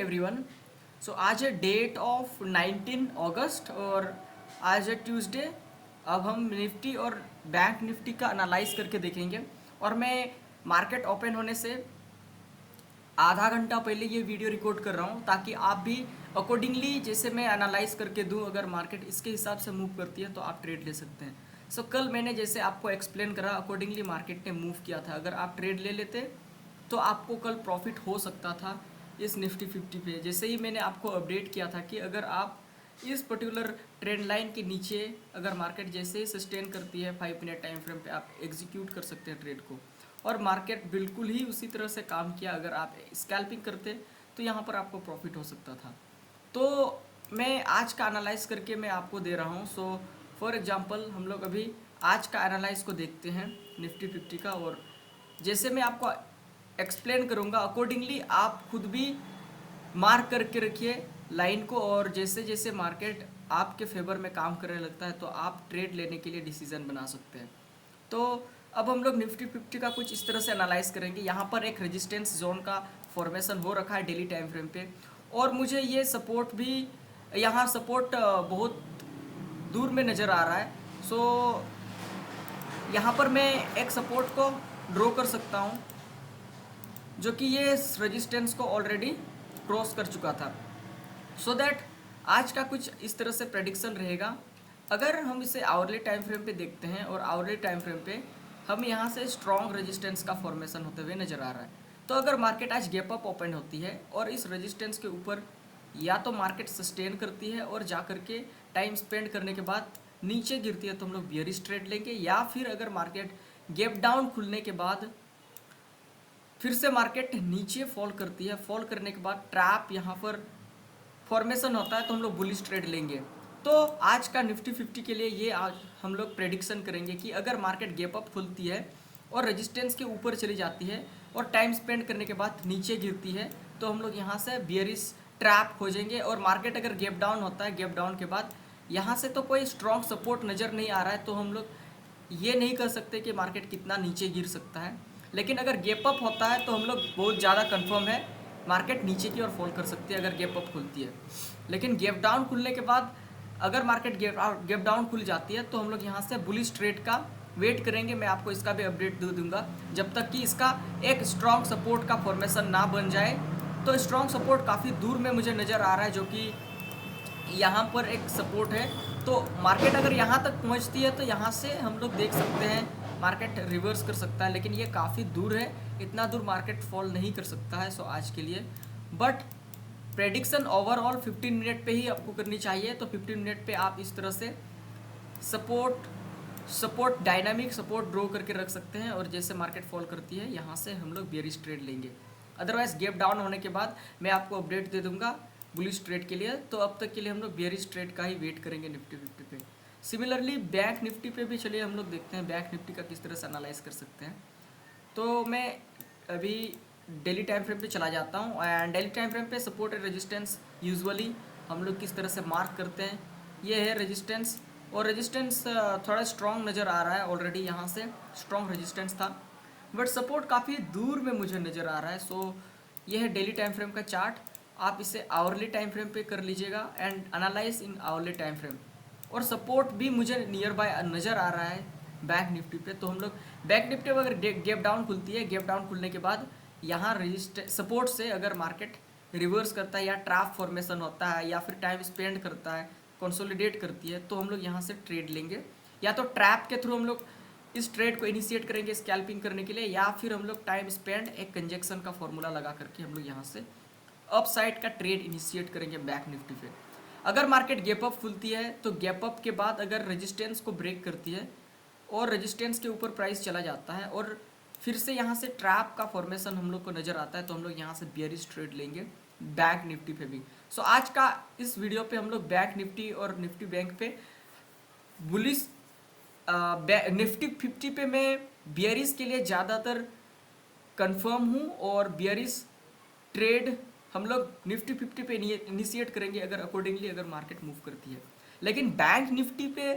Everyone. सो आज है date of 19 अगस्त और आज है ट्यूसडे। अब हम निफ्टी और बैंक निफ्टी का एनालाइज करके देखेंगे और मैं मार्केट ओपन होने से आधा घंटा पहले ये वीडियो रिकॉर्ड कर रहा हूँ ताकि आप भी अकॉर्डिंगली जैसे मैं एनालाइज करके दूँ, अगर मार्केट इसके हिसाब से मूव करती है तो आप ट्रेड ले सकते हैं। सो कल मैंने जैसे आपको एक्सप्लेन करा अकॉर्डिंगली मार्केट ने मूव किया था। अगर आप ट्रेड ले लेते तो आपको कल प्रॉफिट हो सकता था इस निफ्टी 50 पे। जैसे ही मैंने आपको अपडेट किया था कि अगर आप इस पर्टिकुलर ट्रेंड लाइन के नीचे अगर मार्केट जैसे ही सस्टेन करती है 5 मिनट टाइम फ्रेम पे आप एग्जीक्यूट कर सकते हैं ट्रेड को। और मार्केट बिल्कुल ही उसी तरह से काम किया। अगर आप स्कैल्पिंग करते तो यहाँ पर आपको प्रॉफिट हो सकता था। तो मैं आज का एनालाइज करके मैं आपको दे रहा हूँ। सो फॉर एग्जांपल हम लोग अभी आज का एनालाइज को देखते हैं निफ्टी 50 का, और जैसे मैं आपको एक्सप्लेन करूँगा अकॉर्डिंगली आप खुद भी मार्क करके रखिए लाइन को, और जैसे जैसे मार्केट आपके फेवर में काम करने लगता है तो आप ट्रेड लेने के लिए डिसीजन बना सकते हैं। तो अब हम लोग निफ्टी 50 का कुछ इस तरह से एनालाइज करेंगे। यहाँ पर एक रेजिस्टेंस जोन का फॉर्मेशन हो रखा है डेली टाइम फ्रेम पे, और मुझे ये सपोर्ट भी यहाँ सपोर्ट बहुत दूर में नज़र आ रहा है। सो यहाँ पर मैं एक सपोर्ट को ड्रॉ कर सकता हूँ जो कि ये रेजिस्टेंस को ऑलरेडी क्रॉस कर चुका था। सो दैट आज का कुछ इस तरह से प्रेडिक्शन रहेगा। अगर हम इसे आवरली टाइम फ्रेम पे देखते हैं और आवरली टाइम फ्रेम पे हम यहाँ से स्ट्रॉन्ग रेजिस्टेंस का फॉर्मेशन होते हुए नज़र आ रहा है। तो अगर मार्केट आज गैप अप ओपन होती है और इस रेजिस्टेंस के ऊपर या तो मार्केट सस्टेन करती है और जा करके टाइम स्पेंड करने के बाद नीचे गिरती है तो हम लोग बियरिश ट्रेड लेंगे, या फिर अगर मार्केट गैप डाउन खुलने के बाद फिर से मार्केट नीचे फॉल करती है, फॉल करने के बाद ट्रैप यहाँ पर फॉर्मेशन होता है तो हम लोग बुलिश ट्रेड लेंगे। तो आज का निफ्टी 50 के लिए ये आज हम लोग प्रेडिक्शन करेंगे कि अगर मार्केट गैप अप खुलती है और रेजिस्टेंस के ऊपर चली जाती है और टाइम स्पेंड करने के बाद नीचे गिरती है तो हम लोग यहाँ से बियरिश ट्रैप खोजेंगे। और मार्केट अगर गैप डाउन होता है, गैप डाउन के बाद यहाँ से तो कोई स्ट्रॉन्ग सपोर्ट नज़र नहीं आ रहा है तो हम लोग ये नहीं कर सकते कि मार्केट कितना नीचे गिर सकता है। लेकिन अगर गैप अप होता है तो हम लोग बहुत ज़्यादा कंफर्म है मार्केट नीचे की ओर फॉल कर सकती है अगर गैप अप खुलती है। लेकिन गैप डाउन खुलने के बाद अगर मार्केट गैप डाउन खुल जाती है तो हम लोग यहाँ से बुलिश ट्रेड का वेट करेंगे। मैं आपको इसका भी अपडेट दे दूंगा जब तक कि इसका एक स्ट्रॉन्ग सपोर्ट का फॉर्मेशन ना बन जाए। तो स्ट्रॉन्ग सपोर्ट काफ़ी दूर में मुझे नज़र आ रहा है जो कि यहाँ पर एक सपोर्ट है। तो मार्केट अगर यहाँ तक पहुँचती है तो यहाँ से हम लोग देख सकते हैं मार्केट रिवर्स कर सकता है, लेकिन ये काफ़ी दूर है, इतना दूर मार्केट फॉल नहीं कर सकता है। सो आज के लिए बट प्रेडिक्शन ओवरऑल 15 मिनट पे ही आपको करनी चाहिए। तो 15 मिनट पे आप इस तरह से सपोर्ट डायनामिक सपोर्ट ड्रॉ करके रख सकते हैं, और जैसे मार्केट फॉल करती है यहाँ से हम लोग बेयरिश ट्रेड लेंगे। अदरवाइज गैप डाउन होने के बाद मैं आपको अपडेट दे दूंगा बुलिश ट्रेड के लिए। तो अब तक के लिए हम लोग बेयरिश ट्रेड का ही वेट करेंगे निफ्टी 50 पे। सिमिलरली बैंक निफ्टी पे भी चलिए हम लोग देखते हैं बैंक निफ्टी का किस तरह से एनालाइज कर सकते हैं। तो मैं अभी डेली टाइम फ्रेम पे चला जाता हूँ, एंड डेली टाइम फ्रेम पे सपोर्ट एंड रेजिस्टेंस यूजुअली हम लोग किस तरह से मार्क करते हैं। ये है रेजिस्टेंस, और रेजिस्टेंस थोड़ा स्ट्रॉन्ग नज़र आ रहा है, ऑलरेडी यहाँ से स्ट्रॉन्ग रेजिस्टेंस था बट सपोर्ट काफ़ी दूर में मुझे नज़र आ रहा है। सो ये है डेली टाइम फ्रेम का चार्ट। आप इसे आवरली टाइम फ्रेम पे कर लीजिएगा and analyse in hourly time frame. और सपोर्ट भी मुझे नियर बाय नज़र आ रहा है बैंक निफ्टी पे। तो हम लोग बैंक निफ्टी अगर गैप डाउन खुलती है, गैप डाउन खुलने के बाद यहाँ सपोर्ट से अगर मार्केट रिवर्स करता है या ट्रैप फॉर्मेशन होता है या फिर टाइम स्पेंड करता है, कंसोलिडेट करती है, तो हम लोग यहाँ से ट्रेड लेंगे। या तो ट्रैप के थ्रू हम लोग इस ट्रेड को इनिशिएट करेंगे स्कैल्पिंग करने के लिए, या फिर हम लोग टाइम स्पेंड एक कंजक्शन का फॉर्मूला लगा करके हम लोग यहाँ से अप साइड का ट्रेड इनिशिएट करेंगे बैंक निफ्टी पे। अगर मार्केट गैप अप खुलती है तो गैप अप के बाद अगर रेजिस्टेंस को ब्रेक करती है और रेजिस्टेंस के ऊपर प्राइस चला जाता है और फिर से यहाँ से ट्रैप का फॉर्मेशन हम लोग को नज़र आता है तो हम लोग यहाँ से बियरिश ट्रेड लेंगे बैंक निफ्टी पे भी। सो आज का इस वीडियो पे हम लोग बैंक निफ्टी और निफ्टी बैंक पे बुलिश निफ्टी 50 पे मैं बियरिश के लिए ज़्यादातर कंफर्म हूँ, और बियरिश ट्रेड हम लोग निफ्टी 50 पे इनिशिएट करेंगे अगर अकॉर्डिंगली अगर मार्केट मूव करती है। लेकिन बैंक निफ्टी पे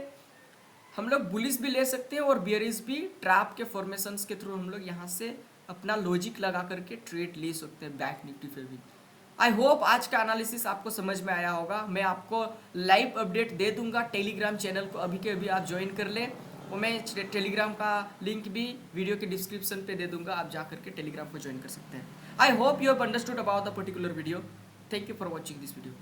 हम लोग बुलिश भी ले सकते हैं और बियरिश भी ट्रैप के फॉर्मेशंस के थ्रू हम लोग यहाँ से अपना लॉजिक लगा करके ट्रेड ले सकते हैं बैंक निफ्टी पे भी। आई होप आज का एनालिसिस आपको समझ में आया होगा। मैं आपको लाइव अपडेट दे दूंगा टेलीग्राम चैनल को, अभी के अभी आप ज्वाइन कर लें। और मैं टेलीग्राम का लिंक भी वीडियो के डिस्क्रिप्शन पे दे दूंगा, आप जा करके टेलीग्राम को ज्वाइन कर सकते हैं। I hope you have understood about the particular video. Thank you for watching this video.